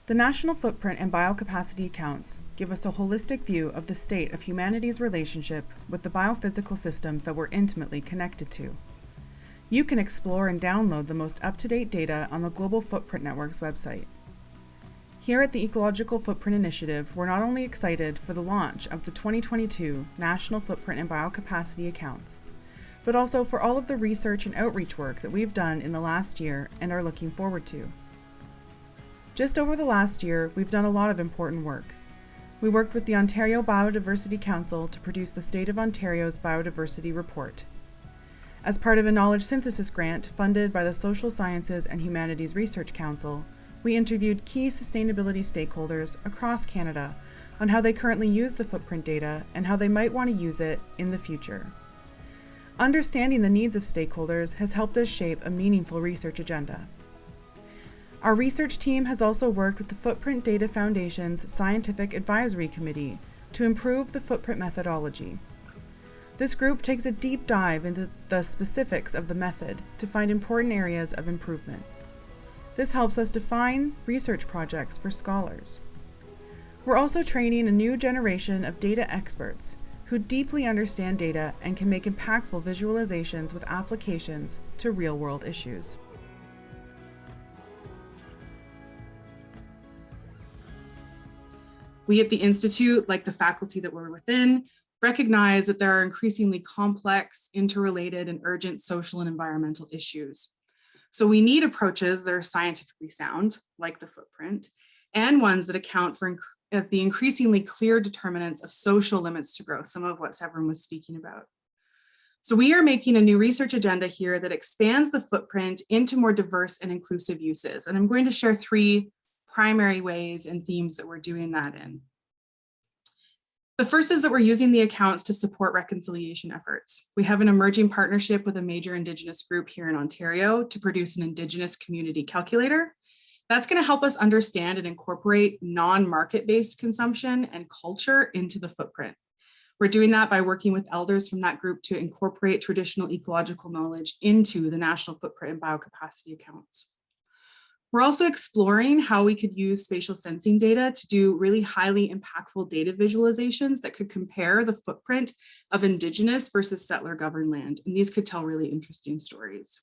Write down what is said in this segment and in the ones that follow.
The National Footprint and Biocapacity accounts give us a holistic view of the state of humanity's relationship with the biophysical systems that we're intimately connected to. You can explore and download the most up-to-date data on the Global Footprint Network's website. Here at the Ecological Footprint Initiative, we're not only excited for the launch of the 2022 National Footprint and Biocapacity accounts, but also for all of the research and outreach work that we've done in the last year and are looking forward to. Just over the last year, we've done a lot of important work. We worked with the Ontario Biodiversity Council to produce the State of Ontario's Biodiversity Report. As part of a knowledge synthesis grant funded by the Social Sciences and Humanities Research Council, we interviewed key sustainability stakeholders across Canada on how they currently use the footprint data and how they might want to use it in the future. Understanding the needs of stakeholders has helped us shape a meaningful research agenda. Our research team has also worked with the Footprint Data Foundation's Scientific Advisory Committee to improve the footprint methodology. This group takes a deep dive into the specifics of the method to find important areas of improvement. This helps us define research projects for scholars. We're also training a new generation of data experts who deeply understand data and can make impactful visualizations with applications to real-world issues. We at the Institute, like the faculty that we're within, recognize that there are increasingly complex, interrelated, and urgent social and environmental issues. So we need approaches that are scientifically sound, like the footprint, and ones that account for the increasingly clear determinants of social limits to growth, some of what Severn was speaking about. So we are making a new research agenda here that expands the footprint into more diverse and inclusive uses. And I'm going to share three primary ways and themes that we're doing that in. The first is that we're using the accounts to support reconciliation efforts. We have an emerging partnership with a major Indigenous group here in Ontario to produce an Indigenous community calculator. That's going to help us understand and incorporate non-market-based consumption and culture into the footprint. We're doing that by working with elders from that group to incorporate traditional ecological knowledge into the National Footprint and Biocapacity accounts. We're also exploring how we could use spatial sensing data to do really highly impactful data visualizations that could compare the footprint of Indigenous versus settler governed land. And these could tell really interesting stories.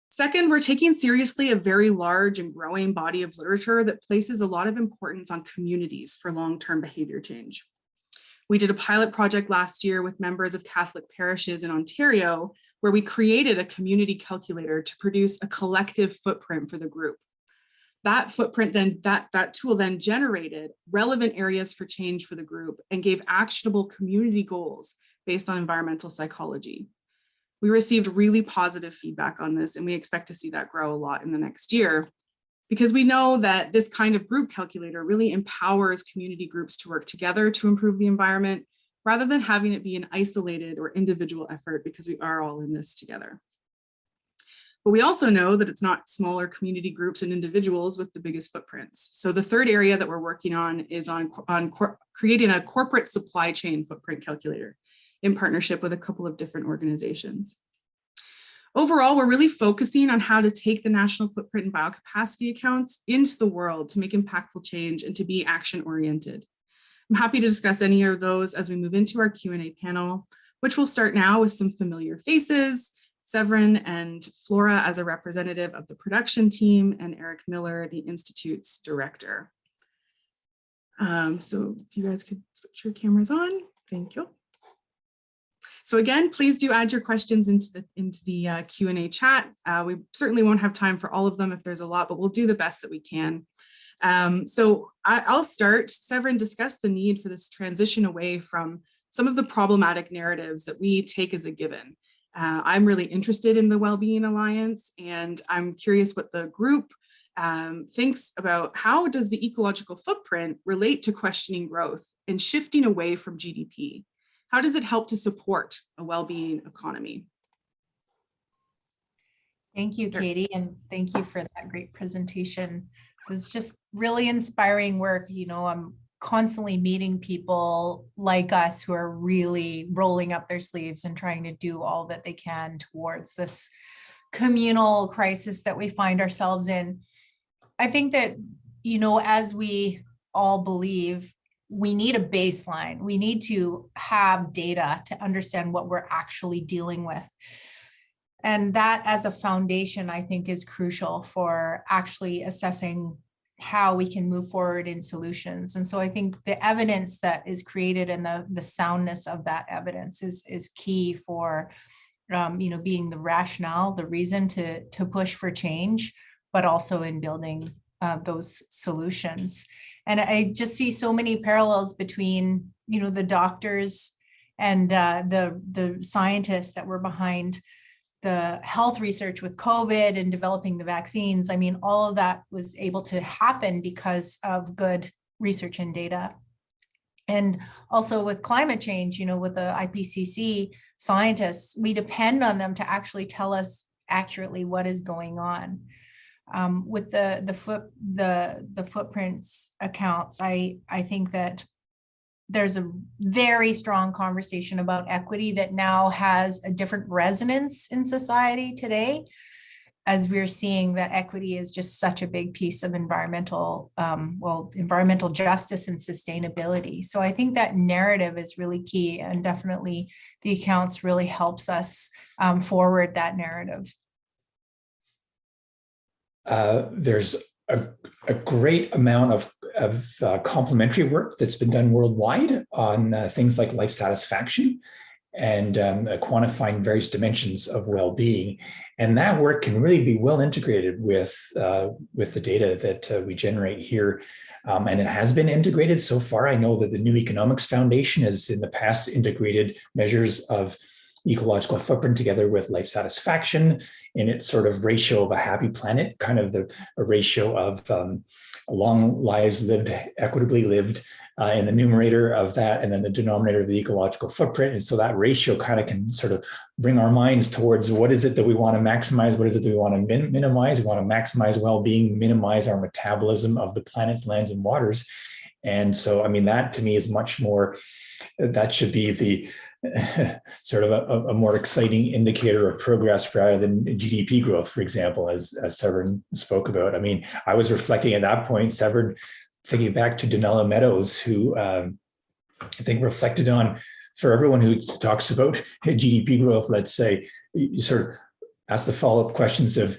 Second, we're taking seriously a very large and growing body of literature that places a lot of importance on communities for long-term behavior change. We did a pilot project last year with members of Catholic parishes in Ontario, where we created a community calculator to produce a collective footprint for the group. That footprint then, that tool then generated relevant areas for change for the group and gave actionable community goals based on environmental psychology. We received really positive feedback on this, and we expect to see that grow a lot in the next year, because we know that this kind of group calculator really empowers community groups to work together to improve the environment, rather than having it be an isolated or individual effort, because we are all in this together. But we also know that it's not smaller community groups and individuals with the biggest footprints. So the third area that we're working on is on creating a corporate supply chain footprint calculator in partnership with a couple of different organizations. Overall, we're really focusing on how to take the National Footprint and Biocapacity accounts into the world to make impactful change and to be action-oriented. I'm happy to discuss any of those as we move into our Q&A panel, which will start now with some familiar faces, Severn and Flora as a representative of the production team, and Eric Miller, the Institute's director. So if you guys could switch your cameras on, thank you. So again, please do add your questions into the Q&A chat. We certainly won't have time for all of them if there's a lot, but we'll do the best that we can. So I'll start. Severn discussed the need for this transition away from some of the problematic narratives that we take as a given. I'm really interested in the Wellbeing Alliance, and I'm curious what the group thinks about how does the ecological footprint relate to questioning growth and shifting away from GDP? How does it help to support a well-being economy? Thank you, Katie, and thank you for that great presentation. It was just really inspiring work. You know, I'm constantly meeting people like us who are really rolling up their sleeves and trying to do all that they can towards this communal crisis that we find ourselves in. I think that you know, as we all believe, we need a baseline. We need to have data to understand what we're actually dealing with. And that as a foundation, I think, is crucial for actually assessing how we can move forward in solutions. And so I think the evidence that is created and the soundness of that evidence is key for you know, being the rationale, the reason to push for change, but also in building those solutions. And I just see so many parallels between, you know, the doctors and the scientists that were behind the health research with COVID and developing the vaccines. I mean, all of that was able to happen because of good research and data. And also with climate change, you know, with the IPCC scientists, we depend on them to actually tell us accurately what is going on. With the footprints accounts, I think that there's a very strong conversation about equity that now has a different resonance in society today, as we're seeing that equity is just such a big piece of environmental justice and sustainability. So I think that narrative is really key, and definitely the accounts really helps us forward that narrative. There's a great amount of complementary work that's been done worldwide on things like life satisfaction and quantifying various dimensions of well-being. And that work can really be well integrated with the data that we generate here. And it has been integrated so far. I know that the New Economics Foundation has in the past integrated measures of ecological footprint together with life satisfaction in its sort of ratio of a happy planet, kind of a ratio of long lives lived, equitably lived in the numerator of that, and then the denominator of the ecological footprint. And so that ratio kind of can sort of bring our minds towards what is it that we want to maximize, what is it that we want to minimize. We want to maximize well-being, minimize our metabolism of the planet's lands and waters. And so, I mean, that to me is much more, that should be the sort of a more exciting indicator of progress rather than GDP growth, for example, as Severn spoke about. I mean, I was reflecting at that point, Severn, thinking back to Donella Meadows, who I think reflected on, for everyone who talks about GDP growth, let's say, you sort of ask the follow-up questions of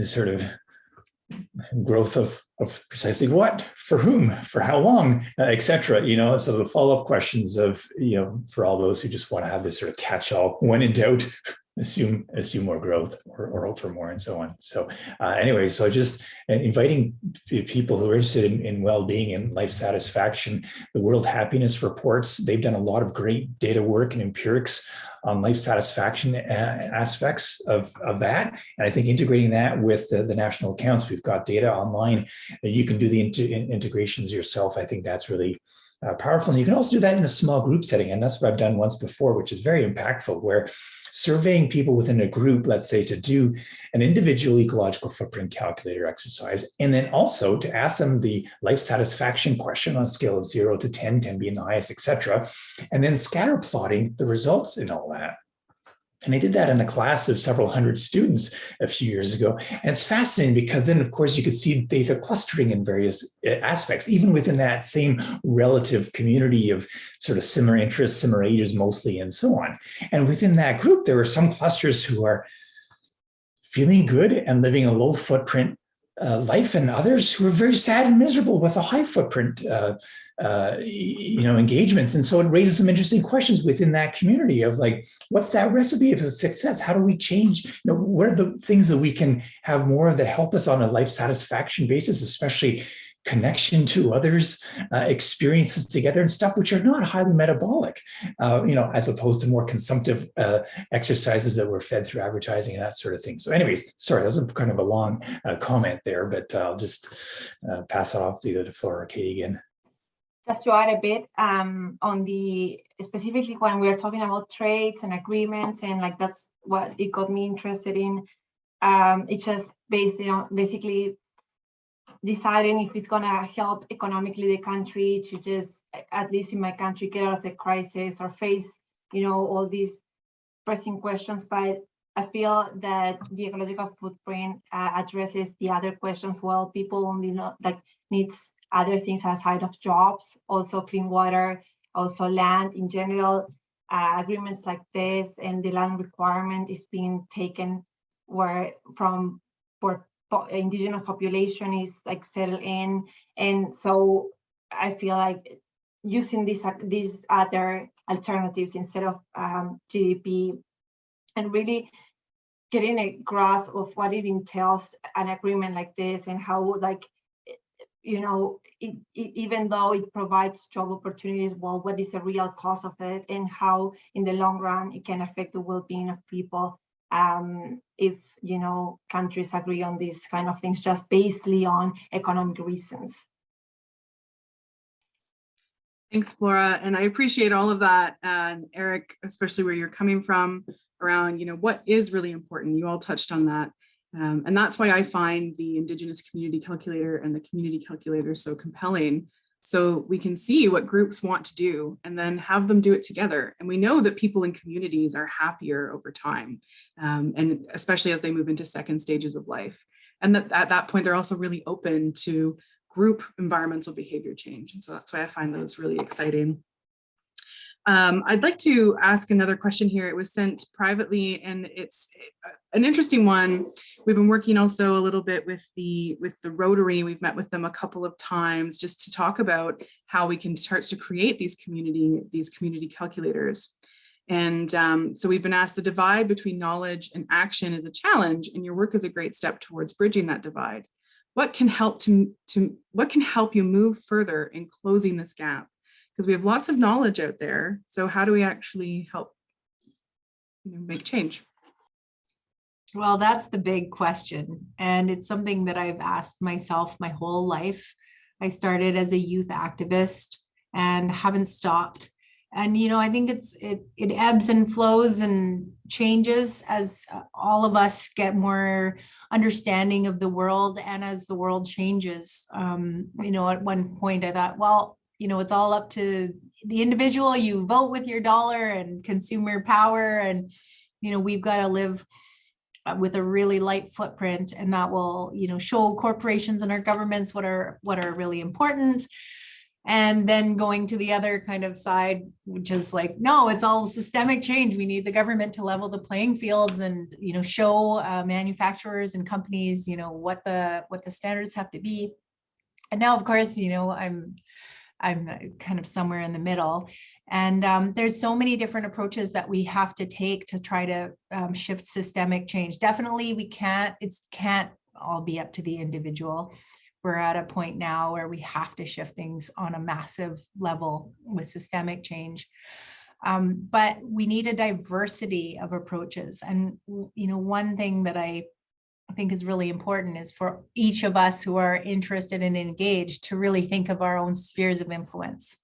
sort of growth of precisely what, for whom, for how long, et cetera, you know. So the follow-up questions of, you know, for all those who just want to have this sort of catch-all, when in doubt, assume more growth or hope for more, and so on. So anyway, so just inviting people who are interested in well-being and life satisfaction. The World Happiness Reports, they've done a lot of great data work and empirics on life satisfaction aspects of that. And I think integrating that with the national accounts, we've got data online that you can do the integrations yourself. I think that's really powerful. And you can also do that in a small group setting. And that's what I've done once before, which is very impactful, where surveying people within a group, let's say, to do an individual ecological footprint calculator exercise, and then also to ask them the life satisfaction question on a scale of 0 to 10, 10 being the highest, et cetera, and then scatter plotting the results in all that. And I did that in a class of several hundred students a few years ago. And it's fascinating because then, of course, you could see data clustering in various aspects, even within that same relative community of sort of similar interests, similar ages mostly, and so on. And within that group, there were some clusters who are feeling good and living a low footprint life, and others who are very sad and miserable with a high footprint engagements. And so it raises some interesting questions within that community of like, what's that recipe of success? How do we change? What are the things that we can have more of that help us on a life satisfaction basis, especially connection to others, experiences together, and stuff which are not highly metabolic, as opposed to more consumptive exercises that were fed through advertising and that sort of thing. So anyways, sorry, that was kind of a long comment there, but I'll just pass it off to either the floor or Katie again. Just to add a bit on the, specifically when we are talking about trades and agreements, and like that's what it got me interested in. It's just basically deciding if it's going to help economically the country to just, at least in my country, get out of the crisis or face, all these pressing questions. But I feel that the ecological footprint addresses the other questions. Well, people only know like needs other things outside of jobs, also clean water, also land in general. Agreements like this and the land requirement is being taken where from for indigenous population is like settled in, and so I feel like using these other alternatives instead of GDP, and really getting a grasp of what it entails an agreement like this, and how like even though it provides job opportunities, well, what is the real cost of it, and how in the long run it can affect the well-being of people if countries agree on these kind of things just basically on economic reasons. Thanks, Flora. And I appreciate all of that. And Eric, especially where you're coming from around, what is really important. You all touched on that. And that's why I find the Indigenous Community Calculator and the Community Calculator so compelling. So we can see what groups want to do and then have them do it together. And we know that people in communities are happier over time, and especially as they move into second stages of life. And that at that point, they're also really open to group environmental behavior change. And so that's why I find those really exciting. I'd like to ask another question here. It was sent privately and it's an interesting one. We've been working also a little bit with the Rotary. We've met with them a couple of times just to talk about how we can start to create these community calculators. And so we've been asked, the divide between knowledge and action is a challenge, and your work is a great step towards bridging that divide. What can help you move further in closing this gap? Because we have lots of knowledge out there. So how do we actually help make change? Well, that's the big question. And it's something that I've asked myself my whole life. I started as a youth activist and haven't stopped. And, I think it ebbs and flows and changes as all of us get more understanding of the world and as the world changes. At one point I thought, well, it's all up to the individual. You vote with your dollar and consumer power. And, we've got to live with a really light footprint, and that will, show corporations and our governments what are really important. And then going to the other kind of side, which is like, no, it's all systemic change. We need the government to level the playing fields and, show manufacturers and companies, what the standards have to be. And now, of course, I'm kind of somewhere in the middle. And there's so many different approaches that we have to take to try to shift systemic change. Definitely, it can't all be up to the individual. We're at a point now where we have to shift things on a massive level with systemic change. But we need a diversity of approaches. And, one thing that I think is really important is for each of us who are interested and engaged to really think of our own spheres of influence.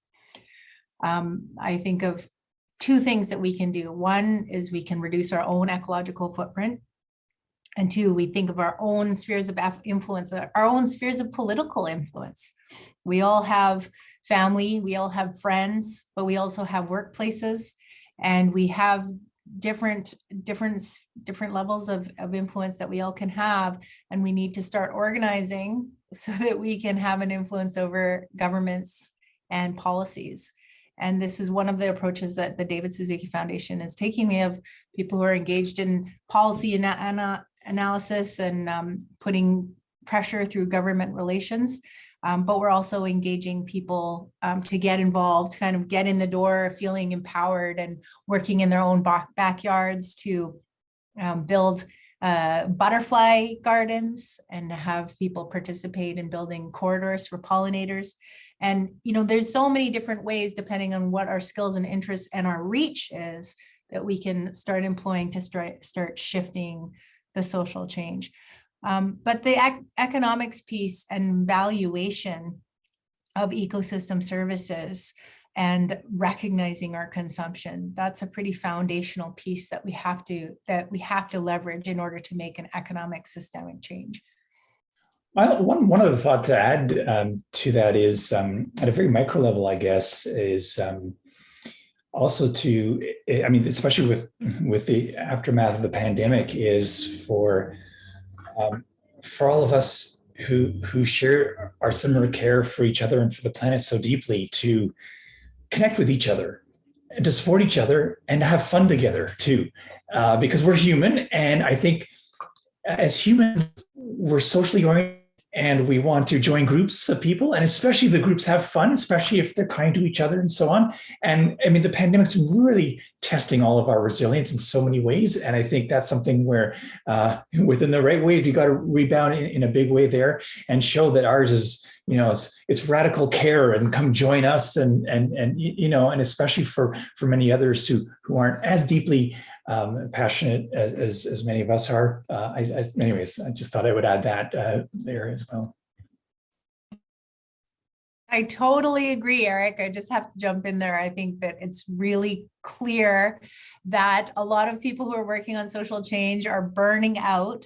I think of two things that we can do. One is we can reduce our own ecological footprint. And two, we think of our own spheres of influence, our own spheres of political influence. We all have family, we all have friends, but we also have workplaces, and we have different levels of influence that we all can have. And we need to start organizing so that we can have an influence over governments and policies. And this is one of the approaches that the David Suzuki Foundation is taking. We have people who are engaged in policy analysis and putting pressure through government relations. But we're also engaging people to get involved, kind of get in the door, feeling empowered and working in their own backyards to build butterfly gardens and have people participate in building corridors for pollinators. And, there's so many different ways, depending on what our skills and interests and our reach is, that we can start employing to start shifting the social change. But the economics piece and valuation of ecosystem services and recognizing our consumption, that's a pretty foundational piece that we have to leverage in order to make an economic systemic change. One other thought to add to that is, at a very micro level, I guess, is also to, I mean, especially with the aftermath of the pandemic, is for all of us who share our similar care for each other and for the planet so deeply, to connect with each other and to support each other and to have fun together too, because we're human. And I think as humans, we're socially oriented and we want to join groups of people, and especially if the groups have fun, especially if they're kind to each other and so on. And I mean, the pandemic's really testing all of our resilience in so many ways. And I think that's something where within the right way, you got to rebound in a big way there and show that ours is, you know, it's radical care, and come join us, and you know, and especially for many others who aren't as deeply passionate as many of us are. Anyways, I just thought I would add that there as well. I totally agree, Eric. I just have to jump in there. I think that it's really clear that a lot of people who are working on social change are burning out.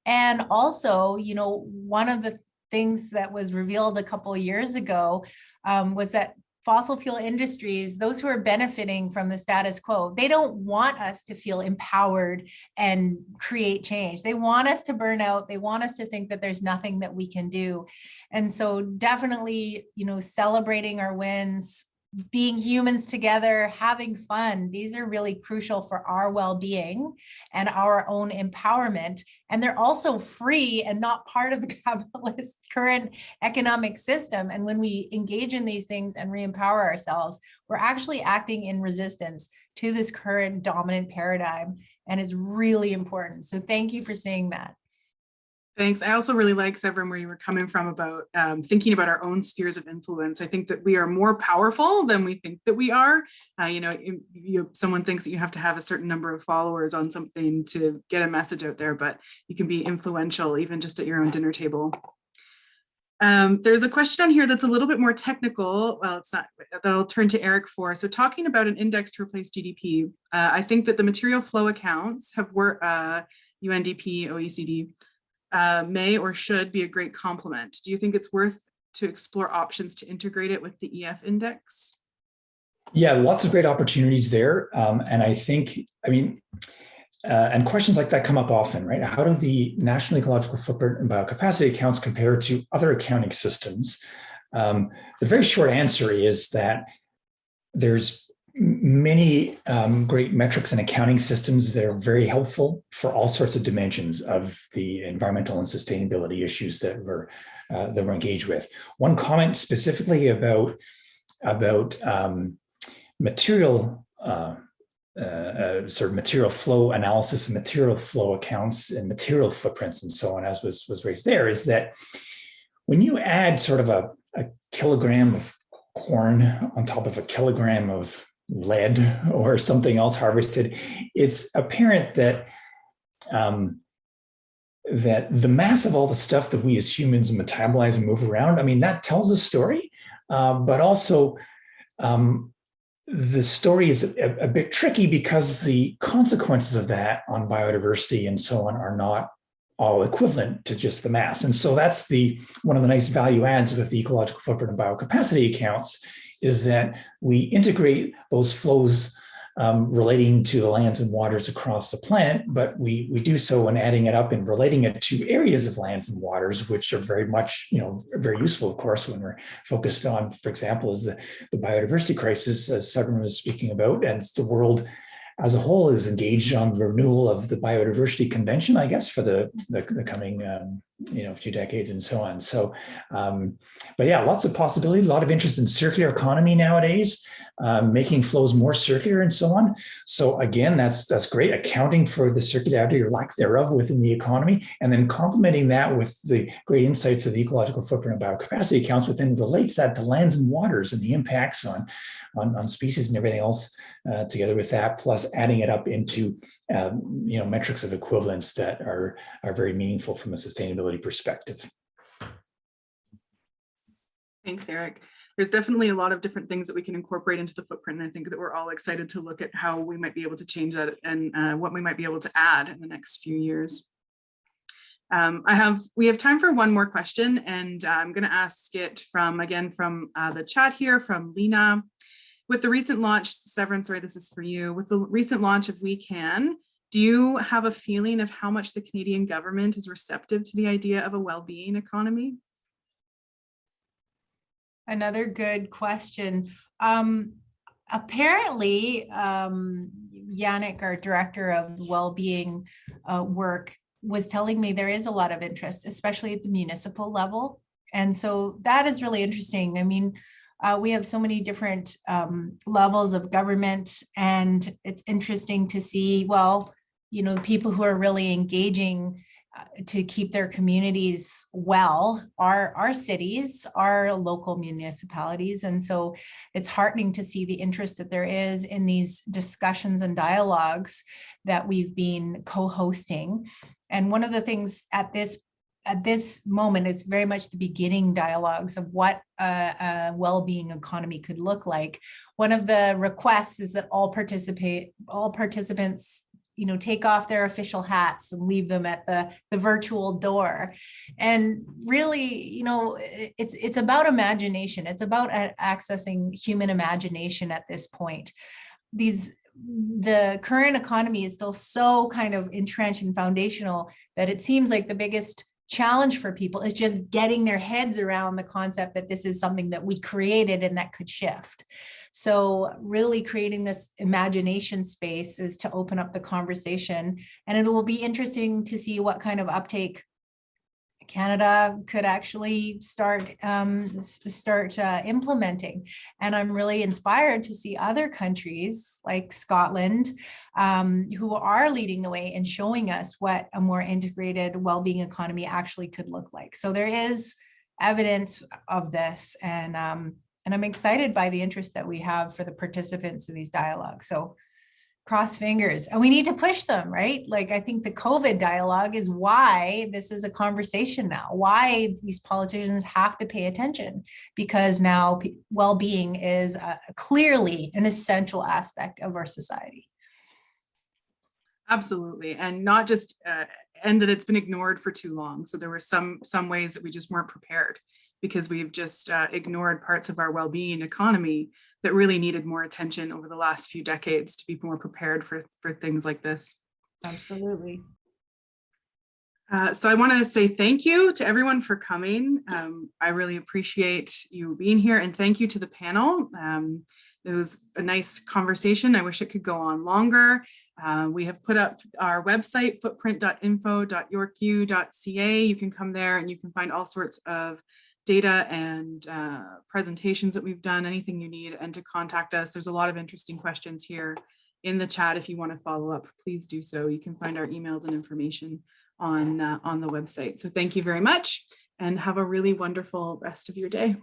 And also, you know, one of the things that was revealed a couple of years ago was that fossil fuel industries, those who are benefiting from the status quo, they don't want us to feel empowered and create change. They want us to burn out. They want us to think that there's nothing that we can do. And so definitely, you know, celebrating our wins, being humans together, having fun, these are really crucial for our well-being and our own empowerment. And they're also free and not part of the capitalist current economic system. And when we engage in these things and re-empower ourselves, we're actually acting in resistance to this current dominant paradigm, and it's really important. So thank you for saying that. Thanks. I also really like, Severn, where you were coming from about thinking about our own spheres of influence. I think that we are more powerful than we think that we are. You know, someone thinks that you have to have a certain number of followers on something to get a message out there, but you can be influential even just at your own dinner table. There's a question on here that's a little bit more technical. Well, it's not, that I'll turn to Eric for. So talking about an index to replace GDP, I think that the material flow accounts have worked, UNDP, OECD, may or should be a great complement. Do you think it's worth to explore options to integrate it with the EF index? Yeah, lots of great opportunities there. And I think, I mean, and questions like that come up often, right? How do the National Ecological Footprint and Biocapacity accounts compare to other accounting systems? The very short answer is that there's many great metrics and accounting systems that are very helpful for all sorts of dimensions of the environmental and sustainability issues that we're engaged with. One comment specifically about material sort of material flow analysis and material flow accounts and material footprints and so on, as was raised there, is that when you add sort of a kilogram of corn on top of a kilogram of lead or something else harvested, it's apparent that that the mass of all the stuff that we as humans metabolize and move around, I mean, that tells a story, but also the story is a bit tricky because the consequences of that on biodiversity and so on are not all equivalent to just the mass. And so that's one of the nice value adds with the ecological footprint and biocapacity accounts, is that we integrate those flows relating to the lands and waters across the planet, but we do so in adding it up and relating it to areas of lands and waters, which are very much, very useful, of course, when we're focused on, for example, is the biodiversity crisis, as Severn was speaking about, and the world as a whole is engaged on the renewal of the Biodiversity Convention, I guess, for the coming few decades and so on. So, but yeah, lots of possibility, a lot of interest in circular economy nowadays, making flows more circular and so on. So again, that's great, accounting for the circularity or lack thereof within the economy, and then complementing that with the great insights of the ecological footprint and biocapacity accounts within, relates that to lands and waters and the impacts on species and everything else together with that, plus adding it up into metrics of equivalence that are very meaningful from a sustainability perspective. Thanks, Eric. There's definitely a lot of different things that we can incorporate into the footprint. And I think that we're all excited to look at how we might be able to change that and what we might be able to add in the next few years. We have time for one more question, and I'm going to ask it from the chat here from Lena. with the recent launch, Severn, sorry, this is for you. With the recent launch of We Can, do you have a feeling of how much the Canadian government is receptive to the idea of a well-being economy? Another good question. Apparently, Yannick, our director of well-being work, was telling me there is a lot of interest, especially at the municipal level. And so that is really interesting. I mean, we have so many different levels of government, and it's interesting to see, well, you know, the people who are really engaging to keep their communities well are our cities, our local municipalities. And so it's heartening to see the interest that there is in these discussions and dialogues that we've been co-hosting. And one of the things at this moment is very much the beginning dialogues of what a well-being economy could look like. One of the requests is that all participants, you know, take off their official hats and leave them at the virtual door. And really, you know, it's about imagination. It's about accessing human imagination at this point. The current economy is still so kind of entrenched and foundational that it seems like the biggest challenge for people is just getting their heads around the concept that this is something that we created and that could shift. So really creating this imagination space is to open up the conversation, and it will be interesting to see what kind of uptake Canada could actually start implementing. And I'm really inspired to see other countries like Scotland who are leading the way and showing us what a more integrated well-being economy actually could look like. So there is evidence of this, and I'm excited by the interest that we have for the participants in these dialogues. So cross fingers, and we need to push them, right? Like, I think the COVID dialogue is why this is a conversation now, why these politicians have to pay attention, because now well-being is clearly an essential aspect of our society. Absolutely, and not just, and that it's been ignored for too long. So there were some ways that we just weren't prepared, because we've just ignored parts of our well-being economy that really needed more attention over the last few decades to be more prepared for things like this. Absolutely. So I want to say thank you to everyone for coming. I really appreciate you being here, and thank you to the panel. It was a nice conversation. I wish it could go on longer. We have put up our website, footprint.info.yorku.ca. You can come there and you can find all sorts of data and presentations that we've done, anything you need, and to contact us. There's a lot of interesting questions here in the chat. If you want to follow up, please do so. You can find our emails and information on the website. So thank you very much, and have a really wonderful rest of your day.